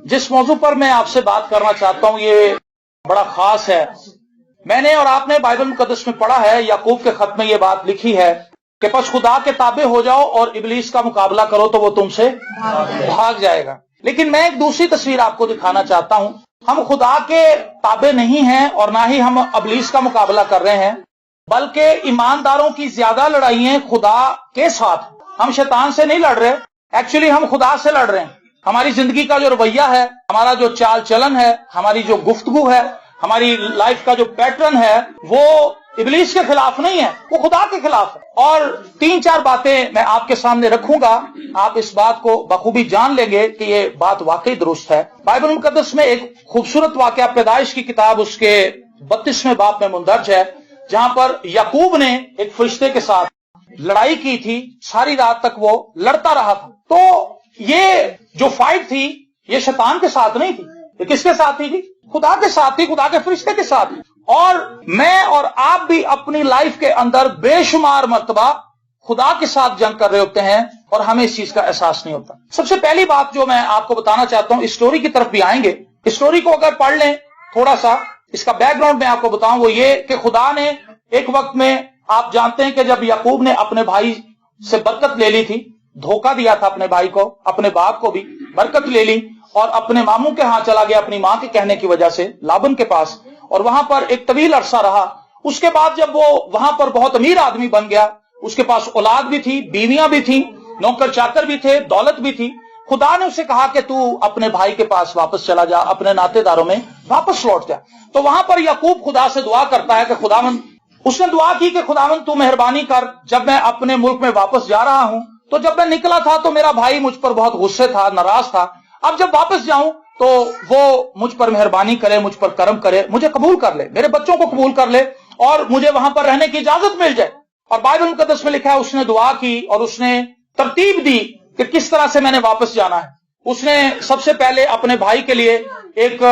जिस मौजू पर मैं आपसे बात करना चाहता हूं ये बड़ा खास है। मैंने और आपने बाइबल मुकद्दस में पढ़ा है, याकूब के खत में ये बात लिखी है कि बस खुदा के ताबे हो जाओ और इब्लीस का मुकाबला करो तो वो तुमसे भाग जाएगा। लेकिन मैं एक दूसरी तस्वीर आपको दिखाना चाहता हूं। हम खुदा के ताबे नहीं हैं और ना ही हम इब्लीस का मुकाबला कर रहे हैं, बल्कि ईमानदारों की ज्यादा लड़ाइयां खुदा के साथ। हम शैतान से नहीं लड़ रहे, एक्चुअली हम खुदा से लड़ रहे हैं। हमारी जिंदगी का जो रवैया है, हमारा जो चाल चलन है, हमारी जो गुफ्तगू है, हमारी लाइफ का जो पैटर्न है, वो इब्लीस के खिलाफ नहीं है, वो खुदा के खिलाफ है। और 3-4 बातें मैं आपके सामने रखूंगा, आप इस बात को बखूबी जान लेंगे कि ये बात वाकई दुरुस्त है। बाइबल मुकद्दस में एक खूबसूरत वाकया पैदाइश की किताब उसके 32वें बाब में मुंदर्ज है, जहां पर याकूब ने एक फरिश्ते के साथ लड़ाई की थी। सारी रात तक वो लड़ता रहा था। तो ये जो फाइट थी ये शैतान के साथ नहीं थी, ये किसके साथ थी? खुदा के साथ थी, खुदा के फरिश्ते के साथ। और मैं और आप भी अपनी लाइफ के अंदर बेशुमार मर्तबा खुदा के साथ जंग कर रहे होते हैं और हमें इस चीज का एहसास नहीं होता। सबसे पहली बात जो मैं आपको बताना चाहता हूं, इस स्टोरी की तरफ भी आएंगे। स्टोरी को अगर पढ़ लें थोड़ा सा, इसका बैकग्राउंड मैं आपको बताऊं, वो ये कि खुदा ने एक वक्त में, आप जानते हैं कि जब याकूब ने अपने भाई से बरकत ले ली थी, धोखा दिया था अपने भाई को, अपने बाप को भी बरकत ले ली और अपने मामू के हाथ चला गया अपनी मां के कहने की वजह से, लाबन के पास, और वहां पर एक तवील अरसा रहा। उसके बाद जब वो वहां पर बहुत अमीर आदमी बन गया, उसके पास औलाद भी थी, बीवियां भी थी, नौकर चाकर भी थे, दौलत भी थी। खुदा ने उसे कहा कि तू अपने भाई के पास वापस चला जा, अपने नातेदारों में वापस लौट जा। तो वहां पर याकूब खुदा से दुआ करता है कि खुदावंद, उसने दुआ की कि खुदावंद तू मेहरबानी कर, जब मैं अपने मुल्क में वापस जा रहा हूं, तो जब मैं निकला था तो मेरा भाई मुझ पर बहुत गुस्से था, नाराज था। अब जब वापस जाऊं तो वो मुझ पर मेहरबानी करे, मुझ पर करम करे, मुझे कबूल कर ले, मेरे बच्चों को कबूल कर ले और मुझे वहां पर रहने की इजाजत मिल जाए। और बाइबल मुकद्दस में लिखा है उसने दुआ की और उसने तरतीब दी कि किस तरह से मैंने वापस जाना है। उसने सबसे पहले अपने भाई के लिए एक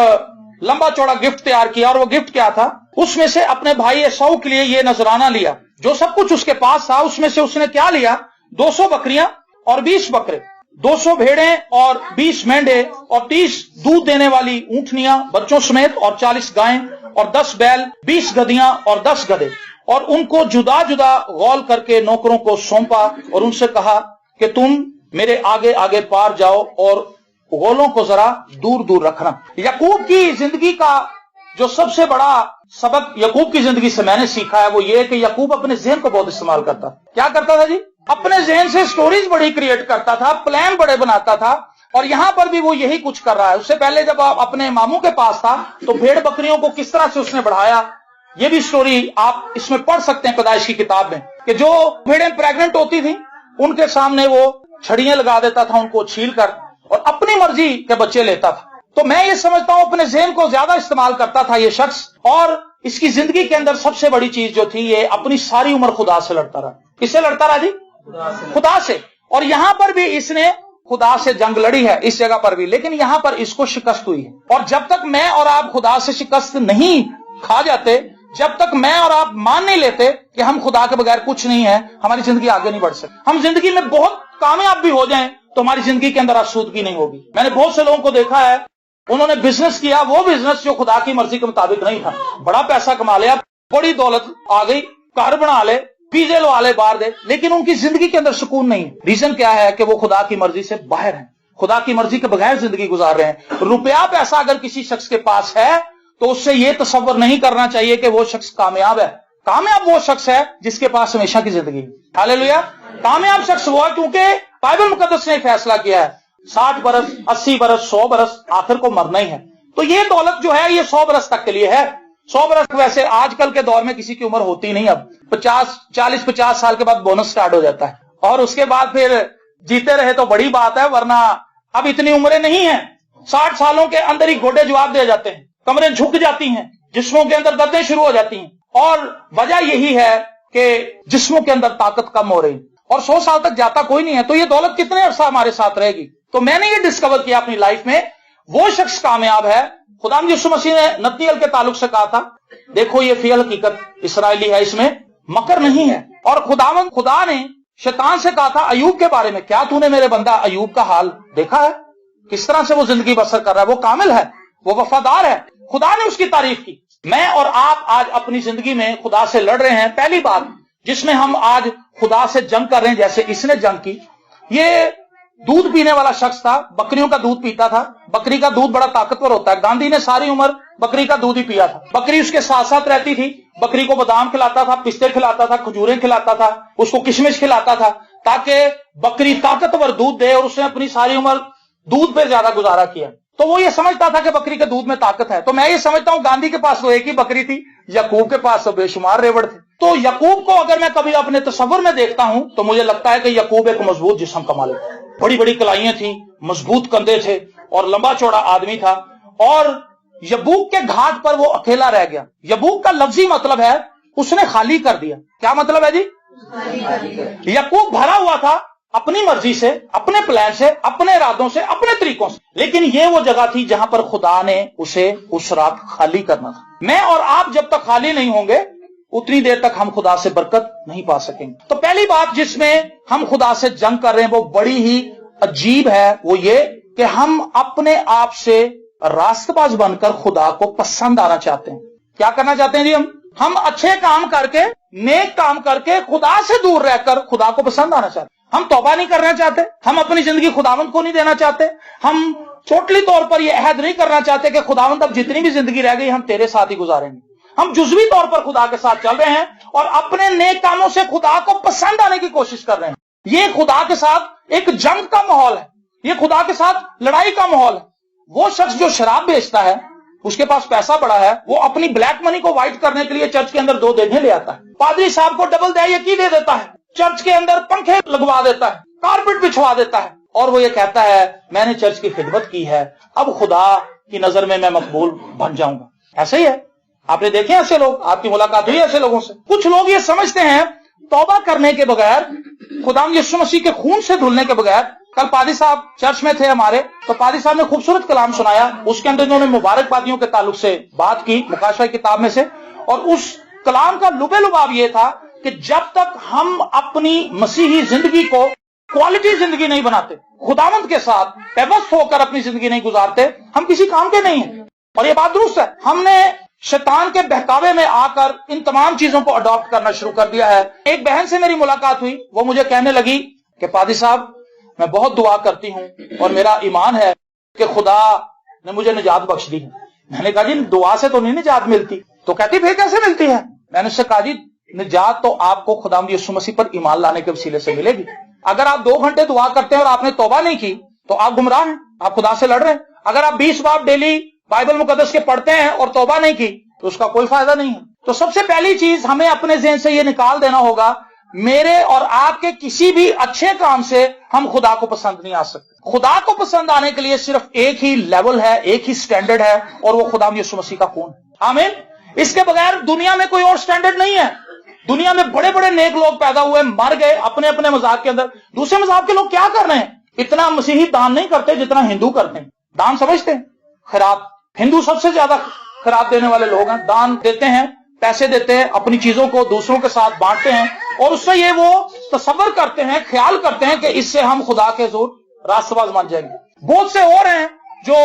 लंबा चौड़ा गिफ्ट तैयार किया, और वो गिफ्ट क्या था? उसमें से अपने भाई एसाऊ के लिए ये नजराना लिया। जो सब कुछ उसके पास था उसमें से उसने क्या लिया? 200 बकरियां और 20 बकरे, 200 भेड़ें और 20 मेंढे और 30 दूध देने वाली ऊंटनियां बच्चों समेत और 40 गायें और 10 बैल, 20 गधियां और 10 गधे, और उनको जुदा जुदा गौल करके नौकरों को सौंपा और उनसे कहा कि तुम मेरे आगे आगे पार जाओ और गौलों को जरा दूर दूर रखना। याकूब की जिंदगी का जो सबसे बड़ा सबक याकूब की जिंदगी से मैंने सीखा है वो ये कि याकूब अपने ज़हन को बहुत इस्तेमाल करता। क्या करता था जी? अपने ज़हन से स्टोरीज बड़ी क्रिएट करता था, प्लान बड़े बनाता था। और यहां पर भी वो यही कुछ कर रहा है। उससे पहले जब आप अपने मामू के पास था तो भेड़ बकरियों को किस तरह से उसने बढ़ाया, ये भी स्टोरी आप इसमें पढ़ सकते हैं पैदाइश की किताब में, कि जो भेड़ें प्रेग्नेंट होती थी उनके सामने वो छड़ियां लगा देता था उनको छील कर, और अपनी मर्जी के बच्चे लेता था। तो मैं ये समझता हूं अपने ज़हन को ज्यादा इस्तेमाल करता था ये शख्स, और इसकी जिंदगी के अंदर सबसे बड़ी चीज जो थी, ये अपनी सारी उम्र खुदा से लड़ता रहा। किससे लड़ता रहा जी? खुदा से। और यहां पर भी इसने खुदा से जंग लड़ी है, इस जगह पर भी, लेकिन यहां पर इसको शिकस्त हुई है। और जब तक मैं और आप खुदा से शिकस्त नहीं खा जाते, जब तक मैं और आप मान नहीं लेते कि हम खुदा के बगैर कुछ नहीं है, हमारी जिंदगी आगे नहीं बढ़ सकती। हम जिंदगी में बहुत कामयाब भी हो जाएं तो हमारी जिंदगी के अंदर आसूदगी नहीं होगी। मैंने बहुत से लोगों को देखा है, उन्होंने बिजनेस किया, वो बिजनेस जो खुदा की मर्जी के मुताबिक नहीं था। बड़ा पैसा कमा लिया, बड़ी दौलत आ गई, घर बना ले, पीजे लवा ले, बाहर दे, लेकिन उनकी जिंदगी के अंदर सुकून नहीं है। रीजन क्या है? कि वो खुदा की मर्जी से बाहर हैं, खुदा की मर्जी के बगैर जिंदगी गुजार रहे हैं। रुपया पैसा अगर किसी शख्स के पास है तो उससे ये तसव्वुर नहीं करना चाहिए कि वो शख्स कामयाब है। कामयाब वो शख्स है जिसके पास हमेशा की जिंदगी। हालेलुया। कामयाब शख्स वो है क्योंकि बाइबल मुकद्दस ने फैसला किया है 60 बरस, 80 बरस, 100 बरस, आखिर को मरना ही है। तो ये दौलत जो है ये 100 बरस तक के लिए है। 100 बरस वैसे आजकल के दौर में किसी की उम्र होती नहीं। अब 40-50 साल के बाद बोनस स्टार्ट हो जाता है और उसके बाद फिर जीते रहे तो बड़ी बात है, वरना अब इतनी उम्रें नहीं है। 60 सालों के अंदर ही घोड़े जवाब दे जाते हैं, कमरें झुक जाती हैं, जिस्मों के अंदर दर्दें शुरू हो जाती हैं। और वजह यही है कि जिस्मों के अंदर ताकत कम हो रही और 100 साल तक जाता कोई नहीं है। तो ये दौलत कितने अरसा हमारे साथ रहेगी? तो मैंने ये डिस्कवर किया अपनी लाइफ में, वो शख्स कामयाब है। खुदा यीशु मसीह ने नतनीएल के ताल्लुक से कहा था, देखो ये फियल हकीकत इसराइली है, इसमें मकर नहीं है। और खुदा ने शैतान से कहा था अयूब के बारे में, क्या तूने मेरे बंदा अयूब का हाल देखा है? کس طرح سے وہ زندگی بسر کر رہا ہے، وہ کامل ہے، وہ وفادار ہے، خدا نے اس کی تعریف کی۔ میں اور آپ آج اپنی زندگی میں خدا سے لڑ رہے ہیں۔ پہلی بات جس میں ہم آج خدا سے جنگ کر رہے ہیں، جیسے اس نے جنگ کی، یہ دودھ پینے والا شخص تھا، بکریوں کا دودھ پیتا تھا۔ بکری کا دودھ بڑا طاقتور ہوتا ہے، گاندھی نے ساری عمر بکری کا دودھ ہی پیا تھا۔ بکری اس کے ساتھ ساتھ رہتی تھی، بکری کو بادام کھلاتا تھا، پستے کھلاتا تھا، کھجوریں کھلاتا تھا، اس کو کشمش کھلاتا تھا، تاکہ بکری طاقتور دودھ دے، اور اس نے اپنی ساری عمر دودھ پہ زیادہ گزارا کیا۔ تو وہ یہ سمجھتا تھا کہ بکری کے دودھ میں طاقت ہے۔ تو میں یہ سمجھتا ہوں گاندھی کے پاس تو ایک ہی بکری تھی، یعقوب کے پاس تو بے شمار ریوڑ تھے۔ تو یعقوب کو اگر میں کبھی اپنے تصور میں دیکھتا ہوں تو مجھے لگتا ہے کہ یعقوب ایک مضبوط جسم کا مالک تھا، بڑی بڑی کلائیاں تھیں، مضبوط کندھے تھے، اور لمبا چوڑا آدمی تھا، اور یبوک کے گھاٹ پر وہ اکیلا رہ گیا۔ یبوک کا لفظی مطلب ہے اس نے خالی کر دیا۔ کیا مطلب ہے جی؟ یعقوب بھرا ہوا تھا اپنی مرضی سے، اپنے پلان سے، اپنے ارادوں سے، اپنے طریقوں سے، لیکن یہ وہ جگہ تھی جہاں پر خدا نے اسے اس رات خالی کرنا تھا۔ میں اور آپ جب تک خالی نہیں ہوں گے اتنی دیر تک ہم خدا سے برکت نہیں پا سکیں گے۔ تو پہلی بات جس میں ہم خدا سے جنگ کر رہے ہیں وہ بڑی ہی عجیب ہے، وہ یہ کہ ہم اپنے آپ سے راست باز بن کر خدا کو پسند آنا چاہتے ہیں۔ کیا کرنا چاہتے ہیں جی؟ ہم اچھے کام کر کے، نیک کام کر کے، خدا سے دور رہ کر خدا کو پسند آنا چاہتے ہیں۔ ہم توبہ نہیں کرنا چاہتے، ہم اپنی زندگی خداوند کو نہیں دینا چاہتے، ہم ٹوٹلی طور پر یہ عہد نہیں کرنا چاہتے کہ خداوند اب جتنی بھی زندگی رہ گئی ہم تیرے ساتھ ہی گزاریں گے۔ ہم جزوی طور پر خدا کے ساتھ چل رہے ہیں اور اپنے نیک کاموں سے خدا کو پسند آنے کی کوشش کر رہے ہیں۔ یہ خدا کے ساتھ ایک جنگ کا ماحول ہے، یہ خدا کے ساتھ لڑائی کا ماحول ہے۔ وہ شخص جو شراب بیچتا ہے، اس کے پاس پیسہ بڑا ہے، وہ اپنی بلیک منی کو وائٹ کرنے کے لیے چرچ کے اندر 2 دیگیں لے آتا ہے، پادری صاحب کو ڈبل دہیکی دے دیتا ہے، چرچ کے اندر پنکھے لگوا دیتا ہے، کارپٹ بچھوا دیتا ہے، اور وہ یہ کہتا ہے میں نے چرچ کی خدمت کی ہے، اب خدا کی نظر میں مقبول بن جاؤں گا۔ ایسے ہی ہے، آپ نے دیکھے ایسے لوگ، آپ کی ملاقات ہوئی ایسے لوگوں سے۔ کچھ لوگ یہ سمجھتے ہیں توبہ کرنے کے بغیر، خدا یسوع مسیح کے خون سے دھلنے کے بغیر۔ کل پادری صاحب چرچ میں تھے ہمارے، تو پادری صاحب نے خوبصورت کلام سنایا، اس کے اندر انہوں نے مبارکبادیوں کے تعلق سے بات کی مکاشفہ کی کتاب میں سے، اور اس کلام کا لبے لباب یہ تھا کہ جب تک ہم اپنی مسیحی زندگی کو کوالٹی زندگی نہیں بناتے، خداوند کے ساتھ پیوست ہو کر اپنی زندگی نہیں گزارتے، ہم کسی کام کے نہیں ہیں۔ اور یہ بات درست ہے، ہم نے شیطان کے بہکاوے میں آ کر ان تمام چیزوں کو اڈاپٹ کرنا شروع کر دیا ہے۔ ایک بہن سے میری ملاقات ہوئی، وہ مجھے کہنے لگی کہ پادری صاحب میں بہت دعا کرتی ہوں اور میرا ایمان ہے کہ خدا نے مجھے نجات بخش دی ہے۔ میں نے کہا جی دعا سے تو نہیں نجات ملتی۔ تو کہتی پھر کیسے ملتی ہے؟ میں نے اس سے کہا جی نجات تو آپ کو خداوند یسوع مسیح پر ایمان لانے کے وسیلے سے ملے گی۔ اگر آپ 2 گھنٹے دعا کرتے ہیں اور آپ نے توبہ نہیں کی تو آپ گمراہ ہیں، آپ خدا سے لڑ رہے ہیں۔ اگر آپ 20 باب ڈیلی بائبل مقدس کے پڑھتے ہیں اور توبہ نہیں کی تو اس کا کوئی فائدہ نہیں ہے۔ تو سب سے پہلی چیز ہمیں اپنے ذہن سے یہ نکال دینا ہوگا، میرے اور آپ کے کسی بھی اچھے کام سے ہم خدا کو پسند نہیں آ سکتے۔ خدا کو پسند آنے کے لیے صرف ایک ہی لیول ہے، ایک ہی سٹینڈرڈ ہے، اور وہ خدا یسوع مسیح کا خون ہے۔ آمین۔ اس کے بغیر دنیا میں کوئی اور سٹینڈرڈ نہیں ہے۔ دنیا میں بڑے بڑے نیک لوگ پیدا ہوئے، مر گئے اپنے اپنے مذہب کے اندر۔ دوسرے مذہب کے لوگ کیا کر رہے ہیں؟ اتنا مسیحی دان نہیں کرتے جتنا ہندو کرتے ہیں۔ دان سمجھتے ہیں؟ خیرات۔ ہندو سب سے زیادہ خیرات دینے والے لوگ ہیں، دان دیتے ہیں، پیسے دیتے ہیں، اپنی چیزوں کو دوسروں کے ساتھ بانٹتے ہیں، اور اس سے یہ وہ تصور کرتے ہیں، خیال کرتے ہیں کہ اس سے ہم خدا کے حضور راست باز بن جائیں گے۔ بہت سے اور ہیں جو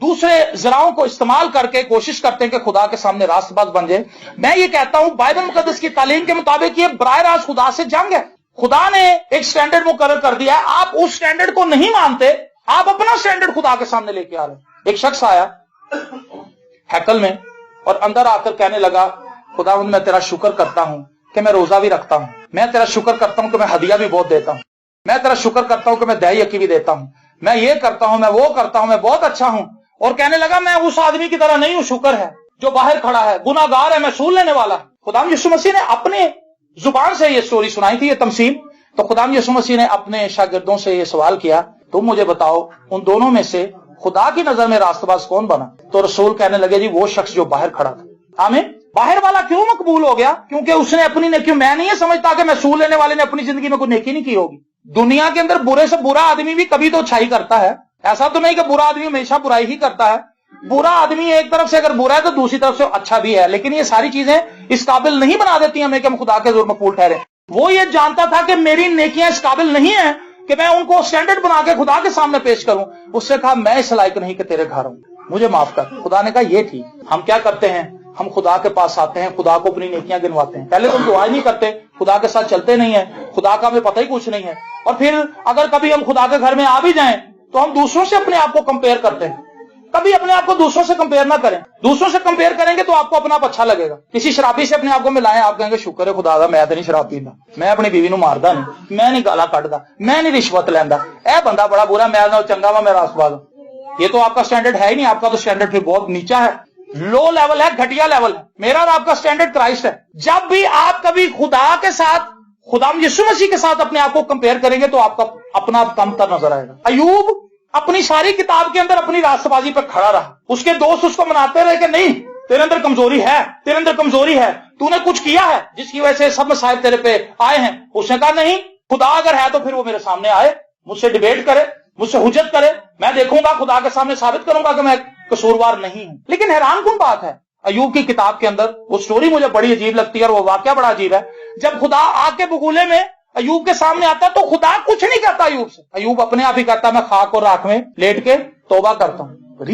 دوسرے ذراؤں کو استعمال کر کے کوشش کرتے ہیں کہ خدا کے سامنے راست باز بن جائے۔ میں یہ کہتا ہوں بائبل مقدس کی تعلیم کے مطابق یہ براہ راست خدا سے جنگ ہے۔ خدا نے ایک سٹینڈرڈ مقرر کر دیا ہے، آپ اس سٹینڈرڈ کو نہیں مانتے، آپ اپنا سٹینڈرڈ خدا کے سامنے لے کے آ رہے ہیں۔ ایک شخص آیا ہیکل میں اور اندر آ کر کہنے لگا خداوند میں تیرا شکر کرتا ہوں کہ میں روزہ بھی رکھتا ہوں، میں تیرا شکر کرتا ہوں کہ میں ہدیہ بھی بہت دیتا ہوں، میں تیرا شکر کرتا ہوں کہ میں دہی یکی بھی دیتا ہوں، میں یہ کرتا ہوں، میں وہ کرتا ہوں، میں بہت اچھا ہوں۔ اور کہنے لگا میں اس آدمی کی طرح نہیں ہوں، شکر ہے جو باہر کھڑا ہے، گناہ گار ہے، میں سول لینے والا۔ خداوند یسوع مسیح نے اپنے زبان سے یہ سٹوری سنائی تھی، یہ تمثیل۔ تو خداوند یسوع مسیح نے اپنے شاگردوں سے یہ سوال کیا، تم مجھے بتاؤ ان دونوں میں سے خدا کی نظر میں راست باز کون بنا؟ تو رسول کہنے لگے جی وہ شخص جو باہر کھڑا تھا۔ آمین۔ باہر والا کیوں مقبول ہو گیا؟ کیونکہ اس نے اپنی نیکی، میں نہیں یہ سمجھتا کہ محصول لینے والے نے اپنی زندگی میں کوئی نیکی نہیں کی ہوگی۔ دنیا کے اندر برے سے برا آدمی بھی کبھی تو اچھائی کرتا ہے، ایسا تو نہیں کہ برا آدمی ہمیشہ برائی ہی کرتا ہے۔ برا آدمی ایک طرف سے اگر برا ہے تو دوسری طرف سے اچھا بھی ہے، لیکن یہ ساری چیزیں اس قابل نہیں بنا دیتی ہمیں کہ ہم خدا کے حضور مقبول ٹھہرے۔ وہ یہ جانتا تھا کہ میری نیکیاں اس قابل نہیں ہیں کہ میں उनको स्टैंडर्ड बना के खुदा के सामने पेश करूं। उससे कहा मैं इस लायक नहीं कि तेरे घर हूं, मुझे माफ कर। खुदा ने कहा ये ठीक। हम क्या करते हैं, हम खुदा के पास आते हैं, खुदा को अपनी नेकियां गिनवाते हैं। पहले तो हम दुआ नहीं करते, खुदा के साथ चलते नहीं है, खुदा का हमें पता ही कुछ नहीं है। और फिर अगर कभी हम खुदा के घर में आ भी जाएं तो हम दूसरों से अपने आप को कंपेयर करते हैं। कभी अपने आप को दूसरों से कंपेयर ना करें। दूसरों से कंपेयर करेंगे तो आपको अपना आप अच्छा लगेगा। किसी शराबी से अपने आप को मिलाएं, आप कहेंगे शुक्र है खुदा दा मैं तो नहीं शराब पींदा, मैं अपनी बीवी नूं मारदा नहीं, मैं नहीं गाला कटदा, मैं नहीं रिश्वत लैंदा, ए बंदा बड़ा बुरा, मैं ना चंगा वा, मैं रासबाज हूं। ये तो आपका स्टैंडर्ड है ही नहीं। आपका तो स्टैंडर्ड फिर बहुत नीचा है, लो लेवल है, घटिया लेवल है। मेरा और आपका स्टैंडर्ड क्राइस्ट है। जब भी आप कभी खुदा के साथ, खुदा यीशु मसीह के साथ अपने आप को कंपेयर करेंगे तो आपका अपना आप कमतर नजर आएगा। अयूब अपनी सारी किताब के अंदर अपनी रास्तबाजी पर खड़ा रहा। उसके दोस्त उसको मनाते रहे कि नहीं तेरे अंदर कमजोरी है, तेरे अंदर कमजोरी है, तूने कुछ किया है जिसकी वजह से सब मसाइब तेरे पे आए हैं। उसने कहा नहीं, खुदा अगर है तो फिर वो मेरे सामने आए, मुझसे डिबेट करे, मुझसे हुज्जत करे, मैं देखूंगा, खुदा के सामने साबित करूंगा कि मैं कसूरवार नहीं हूं। लेकिन हैरान कुन बात है, अयूब की किताब के अंदर वो स्टोरी मुझे बड़ी अजीब लगती है और वो वाकया बड़ा अजीब है। जब खुदा आग के बगुले में अयूब के सामने आता तो खुदा कुछ नहीं कहता अयूब से। अयूब अपने आप ही कहता मैं खाक और राख में लेट के तौबा करता हूं।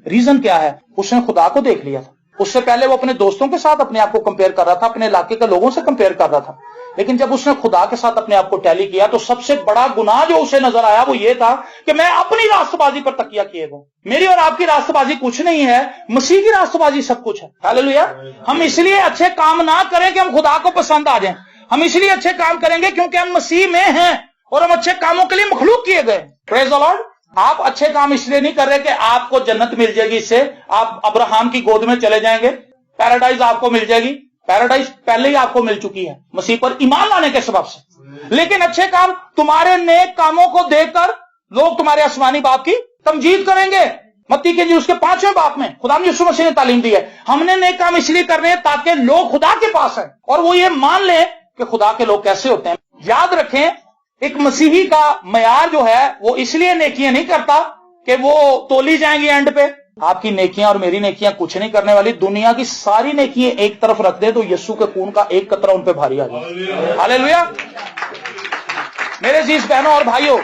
रीजन क्या है? उसने खुदा को देख लिया था। उससे पहले वो अपने दोस्तों के साथ अपने आप को कंपेयर कर रहा था, अपने इलाके के लोगों से कंपेयर कर रहा था। लेकिन जब उसने खुदा के साथ अपने आप को टैली किया तो सबसे बड़ा गुनाह जो उसे नजर आया वो ये था कि मैं अपनी रास्तबाजी पर तकिया किए गया। मेरी और आपकी रास्तबाजी कुछ नहीं है, मसीह की रास्तबाजी सब कुछ है। हालेलुया। हम इसलिए अच्छे काम ना करें कि हम खुदा को पसंद आ जाएं, हम इसलिए अच्छे काम करेंगे क्योंकि हम मसीह में हैं और हम अच्छे कामों के लिए मखलूक किए गए। Praise the Lord. आप अच्छे काम इसलिए नहीं कर रहे कि आपको जन्नत मिल जाएगी, इससे आप अब्राहम की गोद में चले जाएंगे, पैराडाइज आपको मिल जाएगी। पैराडाइज पहले ही आपको मिल चुकी है मसीह पर ईमान लाने के सबब से। लेकिन अच्छे काम, तुम्हारे नेक कामों को देखकर लोग तुम्हारे आसमानी बाप की तमजीद करेंगे। मत्ती के उसके 5वें बाप में खुदा यीशु मसीह ने तालीम दी है, हमने नेक काम इसलिए करने हैं ताकि लोग खुदा के पास हैं और वो ये मान लें कि खुदा के लोग कैसे होते हैं। याद रखें, एक मसीही का मयार जो है वो इसलिए नेकियां नहीं करता कि वो तोली जाएंगी एंड पे। आपकी नेकियां और मेरी नेकियां कुछ नहीं करने वाली। दुनिया की सारी नेकियां एक तरफ रख दे तो यीशु के खून का एक कतरा उन पे भारी आ जाए। हालेलुया। मेरे अजीज बहनों और भाइयों,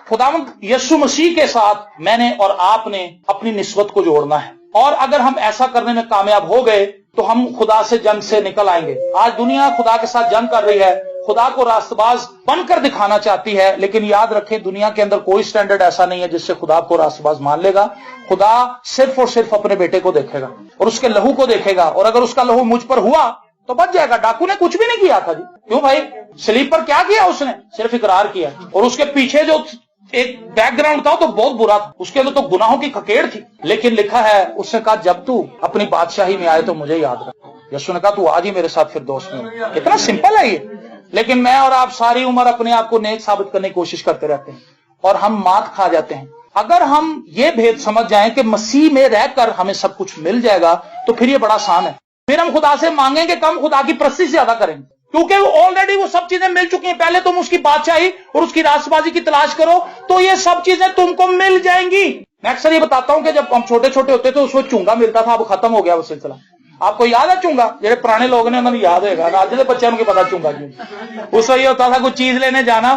खुदावंद यीशु मसीह के साथ मैंने और आपने अपनी निस्बत को जोड़ना है और अगर हम ऐसा करने में कामयाब हो गए तो हम खुदा से जंग से निकल आएंगे। आज दुनिया खुदा के साथ जंग कर रही है, खुदा को रास्तबाज बनकर दिखाना चाहती है, लेकिन याद रखें दुनिया के अंदर कोई स्टैंडर्ड ऐसा नहीं है जिससे खुदा को रास्तबाज मान लेगा। खुदा सिर्फ और सिर्फ अपने बेटे को देखेगा और उसके लहू को देखेगा और अगर उसका लहू मुझ पर हुआ तो बच जाएगा। डाकू ने कुछ भी नहीं किया था जी, क्यों भाई? सलीब पर क्या किया उसने? सिर्फ इकरार किया और उसके पीछे जो एक बैकग्राउंड था तो बहुत बुरा था, उसके अंदर तो गुनाहों की खकेड़ थी। लेकिन लिखा है उसने कहा जब तू अपनी बादशाही में आए तो मुझे याद रख। यीशु ने कहा तू आज ही मेरे साथ फिर दोस्त में। कितना सिंपल है ये। लेकिन मैं और आप सारी उम्र अपने आप को नेक साबित करने की कोशिश करते रहते हैं और हम मात खा जाते हैं। अगर हम ये भेद समझ जाएं कि मसीह में रहकर हमें सब कुछ मिल जाएगा तो फिर ये बड़ा आसान है। फिर हम खुदा से मांगेंगे कम, खुदा की प्रस्तिति ज्यादा करेंगे क्योंकि वो ऑलरेडी वो सब चीजें मिल चुकी हैं। पहले तुम उसकी बादशाही और उसकी रास्तबाजी की तलाश करो तो ये सब चीजें तुमको मिल जाएंगी। मैं अक्सर ये बताता हूं कि जब हम छोटे छोटे होते थे उसमें चूंगा मिलता था, अब खत्म हो गया वो सिलसिला। आपको याद है चूंगा? जेडे पुराने लोग ने उन्होंने याद होगा, आज के बच्चों को पता चूंगा क्यों। उसमें ये होता था कुछ चीज लेने जाना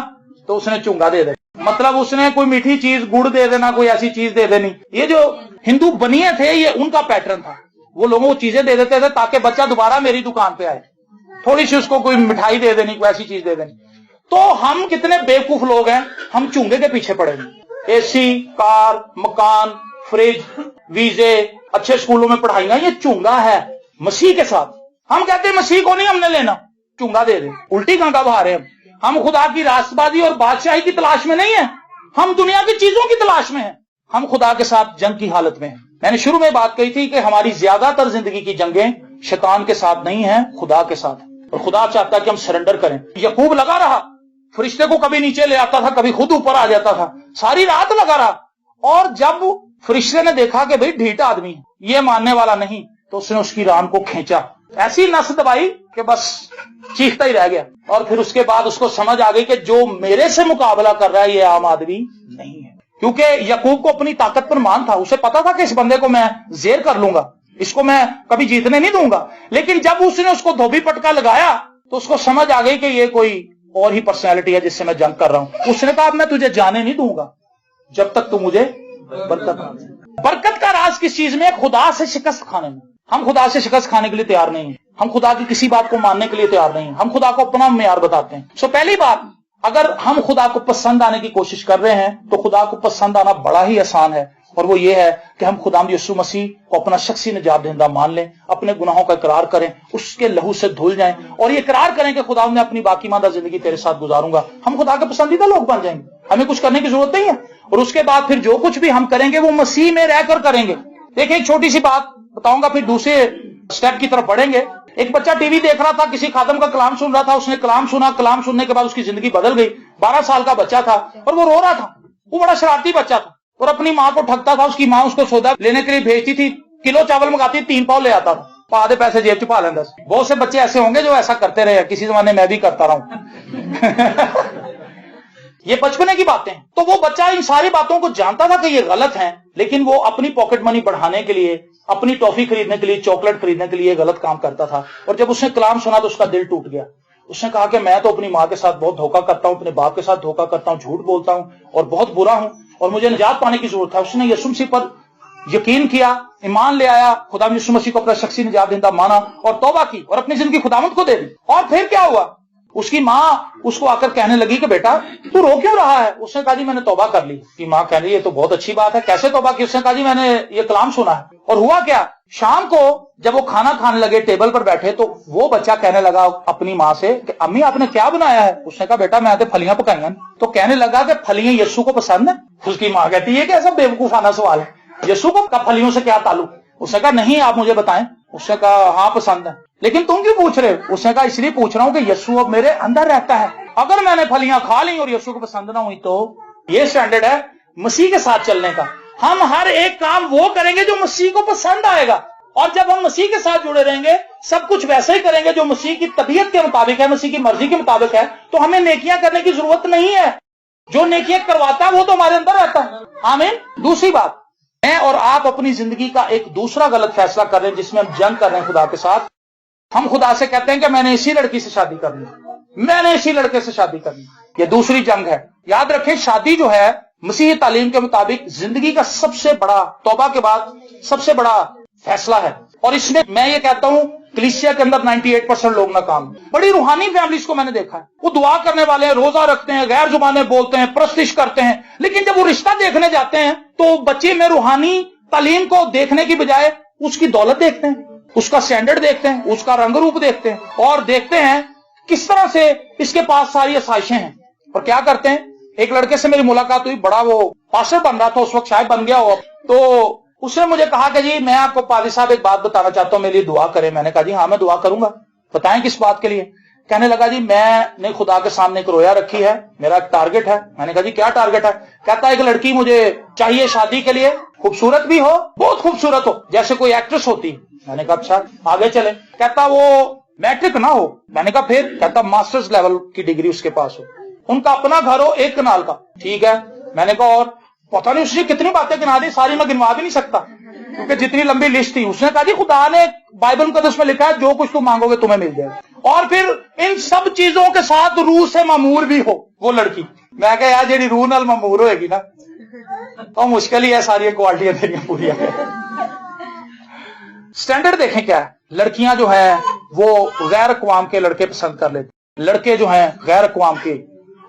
तो उसने चूंगा दे देना, मतलब उसने कोई मीठी चीज गुड़ दे देना, कोई ऐसी चीज दे देनी। ये जो हिंदू बनिए थे ये उनका पैटर्न था, वो लोगों को चीजें दे देते थे ताकि बच्चा दोबारा मेरी दुकान पे आए, थोड़ी सी उसको कोई मिठाई दे देनी, कोई ऐसी चीज दे देनी। तो हम कितने बेवकूफ लोग हैं, हम चूंगे के पीछे पड़े हैं। एसी, कार, मकान, फ्रिज, वीजे, अच्छे स्कूलों में पढ़ाइयां, ये चूंगा है। मसीह के साथ हम कहते हैं मसीह को नहीं हमने लेना, चूंगा दे दे। उल्टी गंगा बहा रहे हम खुदा की रास्तबाजी और बादशाही की तलाश में नहीं है, हम दुनिया की चीजों की तलाश में हैं। हम खुदा के साथ जंग की हालत में हैं। मैंने शुरू में बात कही थी कि हमारी ज्यादातर जिंदगी की जंगें शैतान के साथ नहीं है, खुदा के साथ है और खुदा चाहता है कि हम सरेंडर करें। याकूब लगा रहा, फरिश्ते को कभी नीचे ले आता था, कभी खुद ऊपर आ जाता था, सारी रात लगा रहा। और जब फरिश्ते ने देखा कि भाई ढीठ आदमी है, ये मानने वाला नहीं, तो उसने उसकी रान को खींचा, ऐसी नस दबाई कि बस चीखता ही रह गया। और फिर उसके बाद उसको समझ आ गई कि जो मेरे से मुकाबला कर रहा है ये आम आदमी नहीं है, क्योंकि याकूब को अपनी ताकत पर मान था। उसे पता था कि इस बंदे को मैं जेर कर लूंगा, इसको मैं कभी जीतने नहीं दूंगा। लेकिन जब उसने उसको धोबी पटका लगाया तो उसको समझ आ गई कि ये कोई और ही पर्सनैलिटी है जिससे मैं जंग कर रहा हूं। उसने कहा अब मैं तुझे जाने नहीं दूंगा जब तक तू मुझे बरकत ना दे। बरकत का राज किस चीज में? खुदा से शिकस्त खाने में। हम खुदा से शिकस्त खाने के लिए तैयार नहीं है, हम खुदा की किसी बात को मानने के लिए तैयार नहीं है, हम खुदा को अपना मेयार बताते हैं। सो पहली बात, अगर हम खुदा को पसंद आने की कोशिश कर रहे हैं तो खुदा को पसंद आना बड़ा ही आसान है, और वो ये है कि हम खुदावंद यीशु मसीह को अपना शख्सी निजात दहिंदा मान लें, अपने गुनाहों का इकरार करें, उसके लहू से धुल जाएं और ये इकरार करें कि खुदा मैं अपनी बाकी मादा जिंदगी तेरे साथ गुजारूंगा। हम खुदा के पसंदीदा लोग बन जाएंगे, हमें कुछ करने की जरूरत नहीं है। और उसके बाद फिर जो कुछ भी हम करेंगे वो मसीह में रहकर करेंगे। देखिए एक छोटी सी बात बताऊंगा, फिर दूसरे स्टेप की तरफ बढ़ेंगे। एक बच्चा टीवी देख रहा था, किसी खादम का कलाम सुन रहा था, उसने कलाम सुना, कलाम सुनने के बाद उसकी जिंदगी बदल गई। 12 साल का बच्चा था और वो रो रहा था। वो बड़ा शरारती बच्चा था और अपनी माँ को ठगता था। उसकी माँ उसको सौदा लेने के लिए भेजती थी, किलो चावल मंगाती, 3 पाव ले आता था, आधे पैसे जेब छुपा लेंदा। बहुत से बच्चे ऐसे होंगे जो ऐसा करते रहे, किसी जमाने मैं भी करता रहा हूं। ये बचपने की बातें हैं। तो वो बच्चा इन सारी बातों को जानता था कि ये गलत है, लेकिन वो अपनी पॉकेट मनी बढ़ाने के लिए, अपनी टॉफी खरीदने के लिए, चॉकलेट खरीदने के लिए गलत काम करता था। और जब उसने कलाम सुना तो उसका दिल टूट गया। उसने कहा कि मैं तो अपनी माँ के साथ बहुत धोखा करता हूं, अपने बाप के साथ धोखा करता हूं, झूठ बोलता हूं और बहुत बुरा हूं और मुझे निजात पाने की जरूरत है। उसने यीशु मसीह पर यकीन किया, ईमान ले आया, खुदा यीशु मसीह को अपना शख्सी निजात दहिंदा माना और तौबा की और अपनी जिंदगी खुदावंद को दे दी। और फिर क्या हुआ? उसकी माँ उसको आकर कहने लगी कि बेटा तू रो क्यों रहा है? उसने कहा जी मैंने तौबा कर ली। कि माँ कह रही है तो बहुत अच्छी बात है, कैसे तौबा की? उसने कहा जी मैंने ये कलाम सुना है। और हुआ क्या, शाम को जब वो खाना खाने लगे, टेबल पर बैठे, तो वो बच्चा कहने लगा अपनी माँ से कि अम्मी आपने क्या बनाया है? उसने कहा बेटा मैं तो फलियां पकाई हैं। तो कहने लगा कि फलियां यीशु को पसंद है? उसकी माँ कहती है कि ऐसा बेवकूफाना सवाल है, यीशु को फलियों से क्या ताल्लुक? उसने कहा नहीं आप मुझे बताएं। उसने कहा हाँ पसंद है, लेकिन तुम क्यों पूछ रहे हो? उसने कहा इसलिए पूछ रहा हूं कि यीशु अब मेरे अंदर रहता है, अगर मैंने फलियां खा ली और यीशु को पसंद ना हुई तो ये स्टैंडर्ड है मसीह के साथ चलने का। हम हर एक काम वो करेंगे जो मसीह को पसंद आएगा, और जब हम मसीह के साथ जुड़े रहेंगे, सब कुछ वैसे ही करेंगे जो मसीह की तबीयत के मुताबिक है, मसीह की मर्जी के मुताबिक है, तो हमें नेकियां करने की जरूरत नहीं है। जो नेकियां करवाता है वो तो हमारे अंदर रहता है। आमीन। दूसरी बात, मैं और आप अपनी जिंदगी का एक दूसरा गलत फैसला कर रहे हैं जिसमें हम जंग कर रहे हैं खुदा के साथ। हम खुदा से कहते हैं कि मैंने इसी लड़की से शादी करनी, मैंने इसी लड़के से शादी करनी। ये दूसरी जंग है। याद रखें, शादी जो है मसीही तालीम के मुताबिक जिंदगी का सबसे बड़ा, तौबा के बाद सबसे बड़ा फैसला है। और इसमें मैं ये कहता हूं कलीसिया के अंदर 98% लोग नाकाम। बड़ी रूहानी फैमिलीज को मैंने देखा है, वो दुआ करने वाले हैं, रोजा रखते हैं, गैर जुबानें बोलते हैं, प्रस्तिश करते हैं, लेकिन जब वो रिश्ता देखने जाते हैं तो बच्चे में रूहानी तालीम को देखने की बजाय उसकी दौलत देखते हैं, उसका स्टैंडर्ड देखते हैं, उसका रंग रूप देखते हैं और देखते हैं किस तरह से इसके पास सारी आसाइशें हैं। और क्या करते हैं, एक लड़के से मेरी मुलाकात हुई, बड़ा वो पास्टर बन रहा था उस वक्त, शायद बन गया हो। तो उसने मुझे कहा कि जी मैं आपको पादी साहब एक बात बताना चाहता हूं, मेरे लिए दुआ करें। मैंने कहा जी हाँ मैं दुआ करूंगा, बताएं किस बात के लिए? कहने लगा जी मैंने खुदा के सामने एक रोया रखी है, मेरा एक टारगेट है। मैंने कहा जी क्या टारगेट है? कहता एक लड़की मुझे चाहिए शादी के लिए, खूबसूरत भी हो, बहुत खूबसूरत हो, जैसे कोई एक्ट्रेस होती। मैंने कहा अच्छा आगे चले। कहता वो मैट्रिक ना हो। मैंने कहा फिर? कहता मास्टर्स लेवल की डिग्री उसके पास हो, उनका अपना घर हो 1 कनाल का। ठीक है। मैंने कहा और? पता नहीं उसने कितनी बातें गिना दी, सारी मैं गिनवा भी नहीं सकता क्योंकि जितनी लंबी लिस्ट थी। उसने कहा जी खुदा ने बाइबल मुकद्दस में लिखा है जो कुछ तुम मांगोगे तुम्हें मिल जाएगा, और फिर इन सब चीजों के साथ रूह से मामूर भी हो वो लड़की। मैं कहा यार जेडी रूह नाल मामूर होएगी ना तो मुश्किल ही है सारी क्वालिटियां तेरियां पूरी। स्टैंडर्ड देखें क्या है, लड़कियां जो है वो गैर अक़वाम के लड़के पसंद कर लेते, लड़के जो हैं गैर अक़वाम के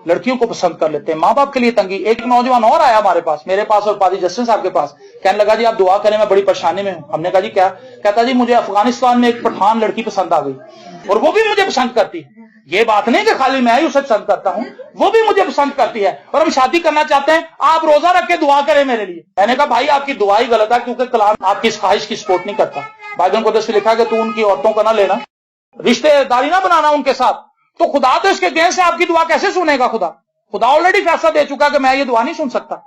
लड़कियों को पसंद कर लेते हैं। माँ बाप के लिए तंगी। एक नौजवान और आया हमारे पास, मेरे पास और पादी जस्टिन साहब के पास, कहने लगा जी आप दुआ करें मैं बड़ी परेशानी में हूं। हमने कहा जी क्या? कहता जी मुझे अफगानिस्तान में एक पठान लड़की पसंद आ गई और वो भी मुझे पसंद करती है। ये बात नहीं कि खाली मैं ही उसे पसंद करता हूं, वो भी मुझे पसंद करती है और हम शादी करना चाहते हैं, आप रोजा रख के दुआ करें मेरे लिए। मैंने कहा भाई आपकी दुआ ही गलत है क्योंकि कलाम आपकी इस ख्वाहिश की सपोर्ट नहीं करता। बाइबल मुकद्दस में लिखा है कि तू उनकी औरतों का ना लेना, रिश्तेदारी ना बनाना उनके साथ। तो खुदा तो इसके अगेंस्ट से आपकी दुआ कैसे सुनेगा? खुदा ऑलरेडी फैसला दे चुका कि मैं ये दुआ नहीं सुन सकता,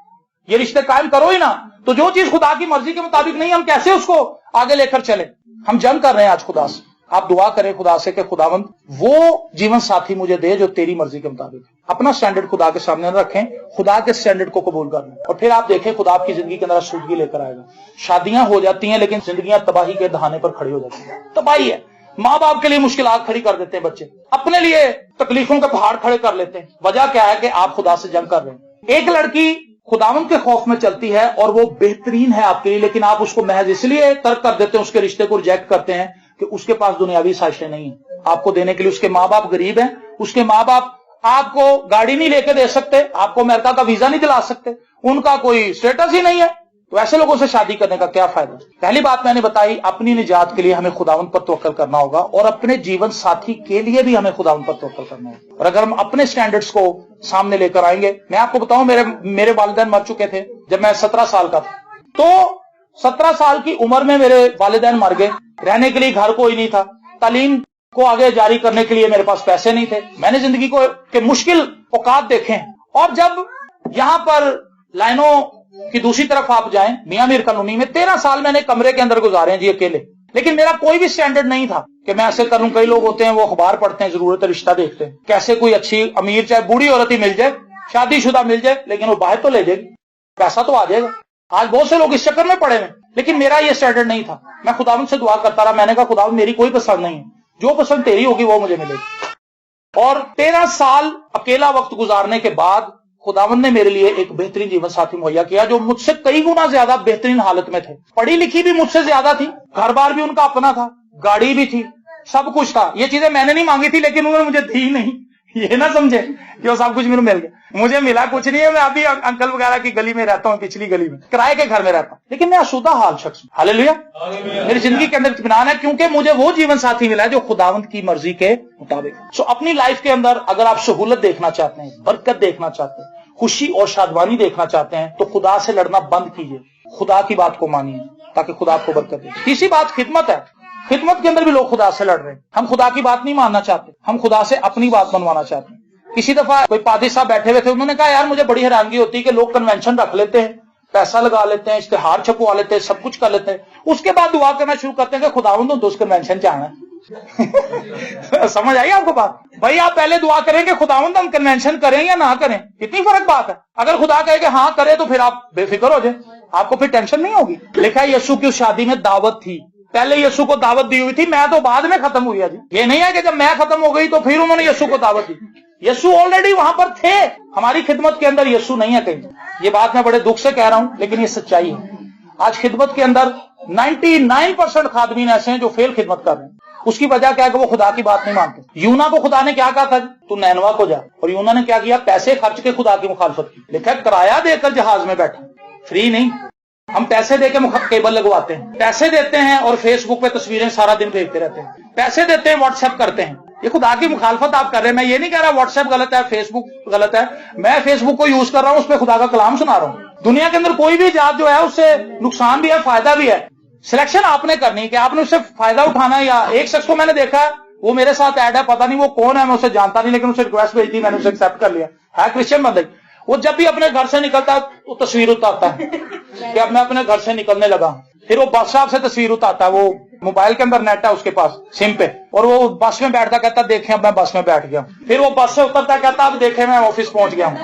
ये रिश्ते कायम करो ही ना। तो जो चीज खुदा की मर्जी के मुताबिक नहीं, हम कैसे उसको आगे लेकर चले? हम जंग कर रहे हैं आज खुदा से। आप दुआ करें खुदा से कि खुदावंद वो जीवन साथी मुझे दे जो तेरी मर्जी के मुताबिक। अपना स्टैंडर्ड खुदा के सामने रखें, खुदा के स्टैंडर्ड को कबूल कर लें और फिर आप देखें खुदा आपकी जिंदगी के अंदर सूदगी लेकर आएगा। शादियां हो जाती हैं लेकिन जिंदगियां तबाही के दहाने पर खड़ी हो जाती हैं। तबाही है, माँ बाप के लिए मुश्किलात खड़ी कर देते हैं बच्चे, अपने लिए तकलीफों के पहाड़ खड़े कर लेते हैं। वजह क्या है कि आप खुदा से जंग कर रहे हैं। एक लड़की खुदावंद के खौफ में चलती है और वो बेहतरीन है आपके लिए, लेकिन आप उसको महज इसलिए तर्क कर देते हैं, उसके रिश्ते को रिजेक्ट करते हैं कि उसके पास दुनियावी साजिशें नहीं है आपको देने के लिए। उसके माँ बाप गरीब हैं, उसके माँ बाप आपको गाड़ी नहीं लेके दे सकते, आपको अमेरिका का वीजा नहीं दिला सकते, उनका कोई स्टेटस ही नहीं है, तो ऐसे लोगों से शादी करने का क्या फायदा। पहली बात मैंने बताई, अपनी निजात के लिए हमें खुदावंद पर तवक्कुल करना होगा और अपने जीवन साथी के लिए भी हमें खुदावंद पर तवक्कुल करना होगा। और अगर हम अपने स्टैंडर्ड्स को सामने लेकर आएंगे, मैं आपको बताऊं, मेरे वालिदैन मर चुके थे जब मैं 17 साल का था। तो 17 साल की उम्र में मेरे वालिदैन मर गए, रहने के लिए घर कोई नहीं था, तालीम को आगे जारी करने के लिए मेरे पास पैसे नहीं थे। मैंने जिंदगी को के मुश्किल औकात देखे हैं। और जब यहां पर लाइनों की दूसरी तरफ आप जाएं, मियां मीर कॉलोनी में 13 साल मैंने कमरे के अंदर गुजारे हैं जी अकेले, लेकिन मेरा कोई भी स्टैंडर्ड नहीं था कि मैं ऐसे करूं। कई लोग होते हैं वो अखबार पढ़ते हैं, जरूरत है रिश्ता देखते हैं, कैसे कोई अच्छी अमीर चाहे बूढ़ी औरत ही मिल जाए, शादीशुदा मिल जाए, लेकिन वो बाहर तो ले जाएगी, पैसा तो आ जाएगा। आज बहुत से लोग इस चक्कर में पड़े हैं, लेकिन मेरा ये स्टैंडर्ड नहीं था। मैं खुदावंद से दुआ करता रहा, मैंने कहा खुदावंद मेरी कोई पसंद नहीं है, जो पसंद तेरी होगी वो मुझे मिलेगी। और 13 साल अकेला वक्त गुजारने के बाद खुदावंद ने मेरे लिए एक बेहतरीन जीवन साथी मुहैया किया, जो मुझसे कई गुना ज्यादा बेहतरीन हालत में थे। पढ़ी लिखी भी मुझसे ज्यादा थी, घर बार भी उनका अपना था, गाड़ी भी थी, सब कुछ था। ये चीजें मैंने नहीं मांगी थी, लेकिन उन्होंने मुझे दी नहीं। ये ना समझे कि वो सब कुछ मेरे मिल गया, मुझे मिला कुछ नहीं है। मैं अभी अंकल वगैरह की गली में रहता हूँ, पिछली गली में किराए के घर में रहता हूँ, लेकिन मैं आसूदा हाल शख्स हूं। हालेलुया। मेरी जिंदगी के अंदर इत्मीनान है, क्योंकि मुझे वो जीवन साथी मिला है जो खुदावंद की मर्जी के मुताबिक। अपनी लाइफ के अंदर अगर आप सहूलत देखना चाहते हैं, बरकत देखना चाहते हैं, खुशी और शादवानी देखना चाहते हैं, तो खुदा से लड़ना बंद कीजिए, खुदा की बात को मानिए, ताकि खुदा आपको बरकत दे। तीसरी बात खिदमत है। खिदमत के अंदर भी लोग खुदा से लड़ रहे हैं। हम खुदा की बात नहीं मानना चाहते, हम खुदा से अपनी बात मनवाना चाहते हैं। किसी दफा कोई पादी साहब बैठे हुए थे, उन्होंने कहा यार मुझे बड़ी हैरानगी होती है कि लोग कन्वेंशन रख लेते हैं, पैसा लगा लेते हैं, इश्तिहार छपवा लेते हैं, सब कुछ कर लेते हैं, उसके बाद दुआ करना शुरू करते हैं कि खुदावंद तो उस कन्वेंशन च आना है। समझ आई आपको बात? भाई आप पहले दुआ करें कि खुदावंद हम कन्वेंशन करें या ना करें, कितनी फर्क बात है। अगर खुदा कहे कि हाँ करे तो फिर आप बेफिक्र हो जाए, आपको फिर टेंशन नहीं होगी। लिखा है यीशु की उस शादी में दावत थी, पहले यीशु को दावत दी हुई थी, मैं तो बाद में खत्म हुई है जी। ये नहीं है कि जब मैं खत्म हो गई तो फिर उन्होंने यीशु को दावत दी। यीशु ऑलरेडी वहां पर थे। हमारी खिदमत के अंदर यीशु नहीं है कहीं। ये बात मैं बड़े दुख से कह रहा हूं, लेकिन ये सच्चाई है। आज खिदमत के अंदर 99% खादमीन ऐसे हैं जो फेल खिदमत कर रहे हैं। उसकी वजह क्या है कि वो खुदा की बात नहीं मानते। यूना को खुदा ने क्या कहा था, तू नैनवा को जा, और यूना ने क्या किया, पैसे खर्च के खुदा की मुखालफत की। लिखा है किराया देकर जहाज में बैठा, फ्री नहीं। हम पैसे देके केबल लगवाते हैं, पैसे देते हैं और फेसबुक पे तस्वीरें सारा दिन भेजते रहते हैं, पैसे देते हैं, व्हाट्सएप करते हैं। ये खुदा की मुखालफत आप कर रहे हैं। मैं ये नहीं कह रहा व्हाट्सएप गलत है, फेसबुक गलत है, मैं फेसबुक को यूज कर रहा हूं, उस पर खुदा का कलाम सुना रहा हूं। दुनिया के अंदर कोई भी जात जो है उससे नुकसान भी है, फायदा भी है। सिलेक्शन आपने करनी है कि आपने उससे फायदा उठाना है। या एक शख्स को मैंने देखा है, वो मेरे साथ ऐड है, पता नहीं वो कौन है, मैं उसे जानता नहीं, लेकिन उसे रिक्वेस्ट भेज दी, मैंने उसे एक्सेप्ट कर लिया है। क्रिश्चियन बंदे, वो जब भी अपने घर से निकलता है वो तस्वीर उतारता है कि अब मैं अपने घर से निकलने लगा। फिर वो बस स्टॉप से तस्वीर उतारता है, वो मोबाइल के अंदर नेट है उसके पास सिम पे, और वो बस में बैठता, कहता देखें अब मैं बस में बैठ गया। फिर वो बस से उतरता, कहता अब देखें मैं ऑफिस पहुंच गया हूं।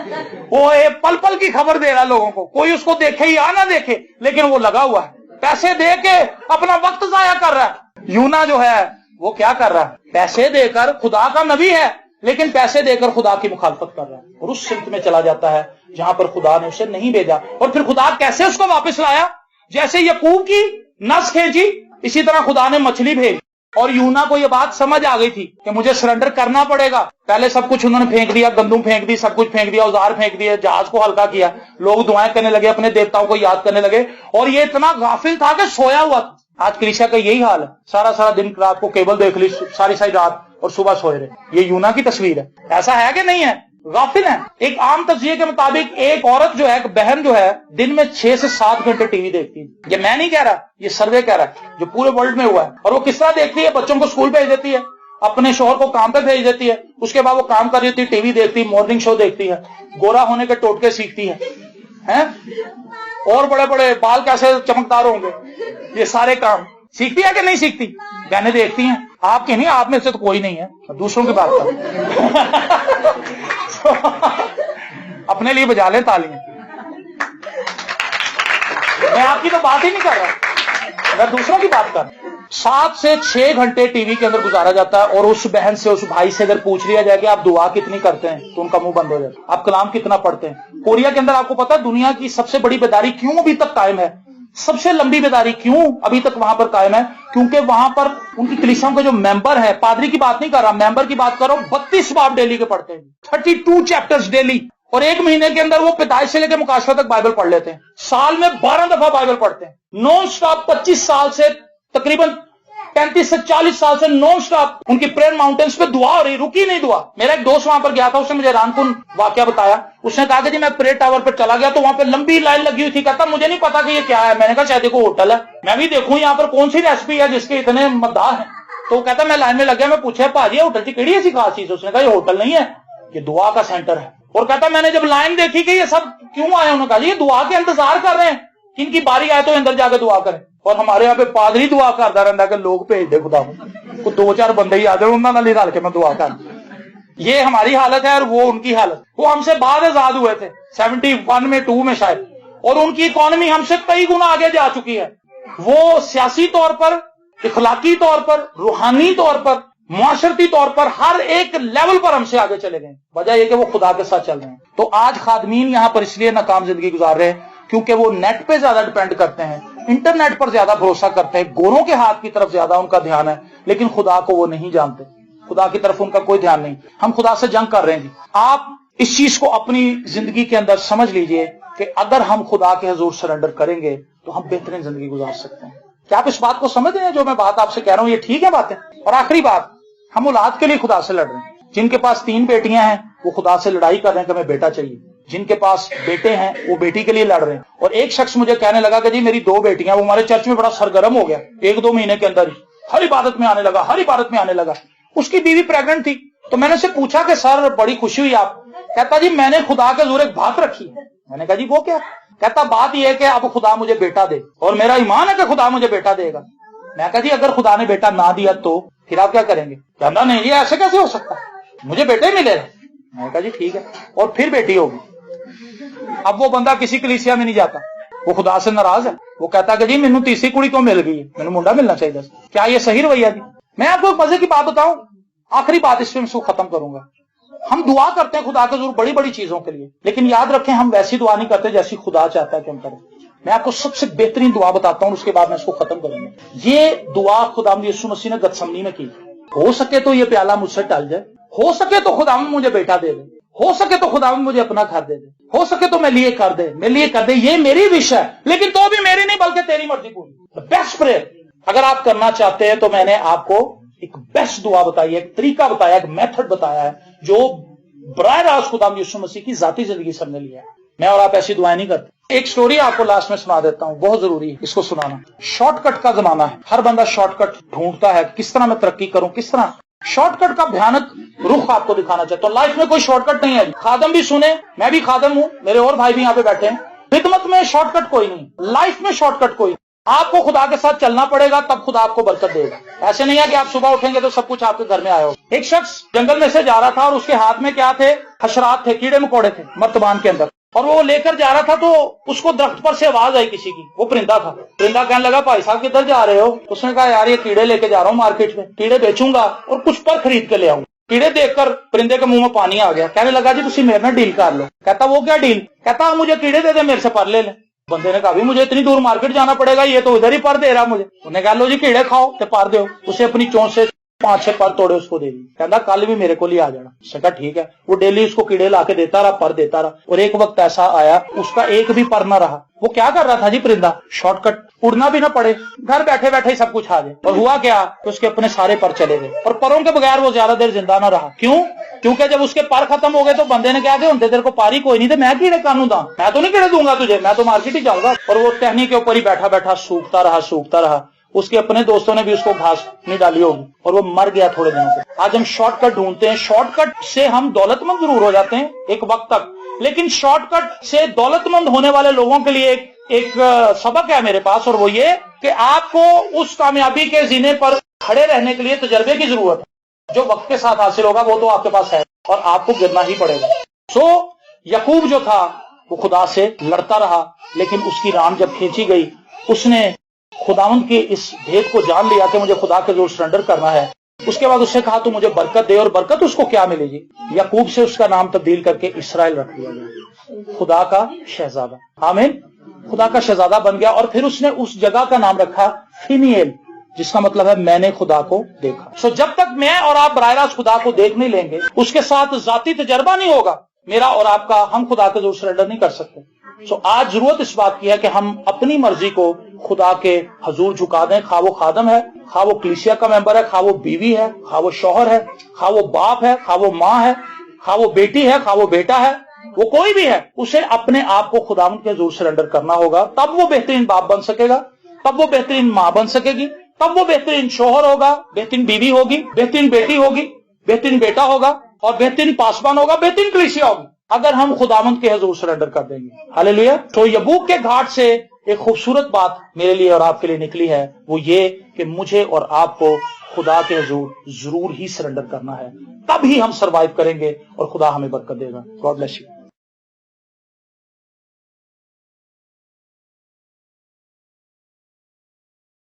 वो पल पल की खबर दे रहा है लोगों को, कोई उसको देखे या ना देखे, लेकिन वो लगा हुआ है, पैसे दे के अपना वक्त जाया कर रहा है। यूना जो है वो क्या कर रहा है, पैसे देकर, खुदा का नबी है लेकिन पैसे देकर खुदा की मुखालफत कर रहा है, और उस सिमत में चला जाता है जहां पर खुदा ने उसे नहीं भेजा। और फिर खुदा कैसे उसको वापस लाया, जैसे यकूब की नस खींची, इसी तरह खुदा ने मछली भेजी। और यूना को यह बात समझ आ गई थी कि मुझे सरेंडर करना पड़ेगा। पहले सब कुछ उन्होंने फेंक दिया, गंदुम फेंक दी, सब कुछ फेंक दिया, औजार फेंक दिए, जहाज को हल्का किया, लोग दुआएं करने लगे, अपने देवताओं को याद करने लगे, और ये इतना गाफिल था कि सोया हुआ था। आज कलीसिया का यही हाल है, सारा सारा दिन रात को केबल देख ली, सारी सारी रात, और सुबह सोए रहे। ये यूना की तस्वीर है। ऐसा है कि नहीं है? गाफिल है। एक आम तज्जिए के मुताबिक एक औरत जो है, एक बहन जो है, दिन में 6 से 7 घंटे टीवी देखती है। ये मैं नहीं कह रहा, ये सर्वे कह रहा है जो पूरे वर्ल्ड में हुआ है। और वो किस तरह देखती है, बच्चों को स्कूल भेज देती है, अपने शोहर को काम पे भेज देती है, उसके बाद वो काम कर रही होती है, टीवी देखती, मॉर्निंग शो देखती है, गोरा होने के टोटके सीखती है, और बड़े बड़े बाल कैसे चमकदार होंगे, ये सारे काम सीखती है कि नहीं सीखती? बहनें देखती हैं, आपकी नहीं, आप में से तो कोई नहीं है, दूसरों की बात कर। अपने लिए बजा लें तालियां। मैं आपकी तो बात ही नहीं कर रहा, मैं दूसरों की बात कर, 7 से 6 घंटे टीवी के अंदर गुजारा जाता है और उस बहन से, उस भाई से अगर पूछ लिया जाए कि आप दुआ कितनी करते हैं तो उनका मुंह बंद हो जाता है। आप कलाम कितना पढ़ते हैं? कोरिया के अंदर आपको पता है दुनिया की सबसे बड़ी बेदारी क्यों अभी तक कायम है? सबसे लंबी बेदारी क्यों अभी तक वहां पर कायम है? क्योंकि वहां पर उनकी कलीसियाओं के जो मेंबर है, पादरी की बात नहीं कर रहा, मेंबर की बात कर रहा हूं, 32 बाब डेली के पढ़ते हैं, 32 चैप्टर्स डेली, और एक महीने के अंदर वो पैदाइश से लेकर मुकाशवा तक बाइबल पढ़ लेते हैं। साल में 12 दफा बाइबल पढ़ते हैं नॉन स्टॉप। 25 साल से, तकरीबन 35 से 40 साल से नॉन स्टॉप उनकी प्रेयर माउंटेन्स पे दुआ हो रही, रुकी नहीं दुआ। मेरा एक दोस्त वहां पर गया था, उसने मुझे रानकुन वाकया बताया। उसने कहा कि जी मैं प्रेयर टावर पर चला गया तो वहां पर लंबी लाइन लगी हुई थी। कहता मुझे नहीं पता कि ये क्या है। मैंने कहा शायद देखो होटल है, मैं भी देखूं यहाँ पर कौन सी रेसिपी है जिसके इतने मद्दाह है। तो कहता मैं लाइन में लग गया, मैं पूछा भाजी होटल की केड़ी ऐसी खास चीज? उसने कहा ये होटल नहीं है, ये दुआ का सेंटर है। और कहता मैंने जब लाइन देखी कि ये सब क्यों आए, उन्होंने कहा ये दुआ के इंतजार कर रहे हैं कि इनकी बारी आए तो अंदर जाकर दुआ करें। और हमारे यहाँ पे पादरी दुआ करता रहता कि लोग भेज दे खुदा को 2-4 बंदे ही आ जाए उन्होंने रल के मैं दुआ कर। ये हमारी हालत है और वो उनकी हालत। वो हमसे बाद आजाद हुए थे 71 में 2 में शायद, और उनकी इकॉनमी हमसे कई गुना आगे जा चुकी है। वो सियासी तौर पर, इखलाकी तौर पर, रूहानी तौर पर, मुआशरती तौर पर हर एक लेवल पर हमसे आगे चले गए। वजह यह कि वो खुदा के साथ चल रहे हैं। तो आज खादमीन यहां पर इसलिए नाकाम जिंदगी गुजार रहे हैं क्योंकि वो नेट पे ज्यादा डिपेंड करते हैं, इंटरनेट पर ज्यादा भरोसा करते हैं, गोरों के हाथ की तरफ ज्यादा उनका ध्यान है, लेकिन खुदा को वो नहीं जानते। खुदा की तरफ उनका कोई ध्यान नहीं। हम खुदा से जंग कर रहे हैं जी। आप इस चीज को अपनी जिंदगी के अंदर समझ लीजिए कि अगर हम खुदा के हुजूर सरेंडर करेंगे तो हम बेहतरीन जिंदगी गुजार सकते हैं। क्या आप इस बात को समझ रहे हैं? जो मैं बात आपसे कह रहा हूं ये ठीक है बातें? और आखिरी बात, हम औलाद के लिए खुदा से लड़ रहे हैं। जिनके पास 3 बेटियां हैं वो खुदा से लड़ाई कर रहे हैं कि हमें बेटा चाहिए। जिनके पास बेटे हैं वो बेटी के लिए लड़ रहे हैं। और एक शख्स मुझे कहने लगा कि जी मेरी 2 बेटियां, वो हमारे चर्च में बड़ा सरगर्म हो गया 1-2 महीने के अंदर ही, हर इबादत में आने लगा, हर इबादत में आने लगा। उसकी बीवी प्रेग्नेंट थी। तो मैंने उससे पूछा कि सर बड़ी खुशी हुई आप? कहता जी मैंने खुदा के हुजूर एक बात रखी है। मैंने कहा जी वो क्या? कहता बात यह है कि अब खुदा मुझे बेटा दे, और मेरा ईमान है कि खुदा मुझे बेटा देगा। मैं कहा जी अगर खुदा ने बेटा ना दिया तो फिर आप क्या करेंगे? कहता नहीं ये ऐसे कैसे हो सकता, मुझे बेटे मिलेगा। मैंने कहा जी ठीक है, और फिर बेटी होगी। अब वो बंदा किसी कलीसिया में नहीं जाता, वो खुदा से नाराज है। वो कहता कि जी मैनू तीसरी कुड़ी तो मिल गई है, मैनू मुंडा मिलना चाहिए। क्या ये सही रवैया जी? मैं आपको एक मजे की बात बताऊं, आखिरी बात इस पे मैं खत्म करूंगा। हम दुआ करते हैं खुदा के हुजूर बड़ी बड़ी चीजों के लिए, लेकिन याद रखें हम वैसी दुआ नहीं करते जैसी खुदा चाहता है कि हम करें। मैं आपको सबसे बेहतरीन दुआ बताता हूं, उसके बाद मैं इसको खत्म करूंगा। ये दुआ खुदावंद यीशु मसीह ने गतसमनी में की। हो सके तो ये प्याला मुझसे टल जाए, हो सके तो खुदावंद मुझे बेटा दे दे, हो सके तो खुदावंद मुझे अपना घर दे दे, हो सके तो मैं लिए कर दे, मैं लिए कर दे। ये मेरी विश है, लेकिन तो भी मेरी नहीं बल्कि तेरी मर्जी पूरी। बेस्ट प्रेयर अगर आप करना चाहते हैं तो मैंने आपको एक बेस्ट दुआ बताई है, एक तरीका बताया, एक मेथड बताया है जो बराह रास्त खुदावंद यीशु मसीह की जाती जिंदगी से हमने लिया है। मैं और आप ऐसी दुआएं नहीं करते। एक स्टोरी आपको लास्ट में सुना देता हूं, बहुत जरूरी है इसको सुनाना। शॉर्टकट का जमाना है, हर बंदा शॉर्टकट ढूंढता है, किस तरह मैं तरक्की करूं, किस तरह। शॉर्टकट का भयानक रुख आपको दिखाना चाहता हूं। लाइफ में कोई शॉर्टकट नहीं है। खादम भी सुने, मैं भी खादम हूं, मेरे और भाई भी यहाँ पे बैठे हैं। खिदमत में शॉर्टकट कोई नहीं, लाइफ में शॉर्टकट कोई नहीं। आपको खुदा के साथ चलना पड़ेगा, तब खुदा आपको बरकत देगा। ऐसे नहीं है कि आप सुबह उठेंगे तो सब कुछ आपके घर में आया हो। एक शख्स जंगल में से जा रहा था और उसके हाथ में क्या थे? हशरात थे, कीड़े मकोड़े थे मर्तबान के अंदर, और वो लेकर जा रहा था तो उसको दरख्त पर से आवाज आई किसी की। वो परिंदा था। परिंदा कहने लगा भाई साहब किधर जा रहे हो? उसने कहा यार ये कीड़े लेके जा रहा हूँ मार्केट में, कीड़े बेचूंगा और कुछ पर खरीद के ले आऊंगा। कीड़े देखकर परिंदे के मुंह में पानी आ गया। कहने लगा जी तुसी मेरे ना डील कर लो। कहता वो क्या डील? कहता मुझे कीड़े दे दे, मेरे से पर ले ले। बंदे ने कहा भी मुझे इतनी दूर मार्केट जाना पड़ेगा, ये तो इधर ही पर दे रहा मुझे। उन्हें कहा लो जी कीड़े खाओ ते पर दो। उसे अपनी चोंच से 5-6 पर तोड़े उसको दे दी। कहता कल भी मेरे को लिए आ जाना। उसने कहा ठीक है। वो डेली उसको कीड़े लाके देता रहा, पर देता रहा, और एक वक्त ऐसा आया उसका एक भी पर ना रहा। वो क्या कर रहा था जी परिंदा? शॉर्टकट, उड़ना भी ना पड़े, घर बैठे बैठे ही सब कुछ आ जाए। और हुआ क्या? तो उसके अपने सारे पर चले गए, और परों के बगैर वो ज्यादा देर जिंदा ना रहा। क्यों? क्योंकि जब उसके पर खत्म हो गए तो बंदे ने क्या किया, होंगे तेरे को पारी कोई नहीं, तो मैं कीड़े कानू दा, मैं तो नहीं कीड़े दूंगा तुझे, मैं तो मार्केट ही जाऊंगा। और वो टहनी के ऊपर ही बैठा बैठा सूखता रहा, सूखता रहा। उसके अपने दोस्तों ने भी उसको घास नहीं डाली होगी, और वो मर गया थोड़े दिनों से। आज हम शॉर्टकट ढूंढते हैं। शॉर्टकट से हम दौलतमंद जरूर हो जाते हैं एक वक्त तक, लेकिन शॉर्टकट से दौलतमंद होने वाले लोगों के लिए एक सबक है मेरे पास, और वो ये कि आपको उस कामयाबी के जीने पर खड़े रहने के लिए तजर्बे की जरूरत है। जो वक्त के साथ हासिल होगा वो तो आपके पास है, और आपको गिरना ही पड़ेगा। यकूब जो था वो खुदा से लड़ता रहा, लेकिन उसकी रान जब खींची गई, उसने खुदावंद के इस भेद को जान लिया कि मुझे खुदा के जोर सरेंडर करना है, उसके बाद उससे कहा तू मुझे बरकत दे, और बरकत उसको क्या मिलेगी? याकूब से उसका नाम तब्दील करके इसराइल रख दिया गया, खुदा का शहजादा। आमीन, खुदा का शहजादा बन गया। और फिर उसने उस जगह का नाम रखा फिनिएल, जिसका मतलब है मैंने खुदा को देखा। सो जब तक मैं और आप बराह रास्त खुदा को देख नहीं लेंगे, उसके साथ जाती तजर्बा नहीं होगा मेरा और आपका, हम खुदा के जोर सरेंडर नहीं कर सकते। सो आज जरूरत इस बात की है कि हम अपनी मर्जी को खुदा के हजूर झुका दें, खा वो खादम है, खा वो कलीसिया का मेंबर है, खा वो बीवी है, खा वो शौहर है, खा वो बाप है, खा वो माँ है, खा वो बेटी है, खा वो बेटा है, वो कोई भी है, उसे अपने आप को खुदावंद के हजूर सरेंडर करना होगा। तब वो बेहतरीन बाप बन सकेगा, तब वो बेहतरीन माँ बन सकेगी, तब वो बेहतरीन शौहर होगा, बेहतरीन बीवी होगी, बेहतरीन बेटी होगी, बेहतरीन बेटा होगा, और बेहतरीन पासवान होगा, बेहतरीन कलीसिया होगी, अगर हम खुदावंद के हजूर सरेंडर कर देंगे। हालेलुया। तो यबूक के घाट से एक खूबसूरत बात मेरे लिए और आपके लिए निकली है, वो ये कि मुझे और आपको खुदा के हजूर जरूर ही सरेंडर करना है, तब ही हम सरवाइव करेंगे और खुदा हमें बरकत देगा। God bless you.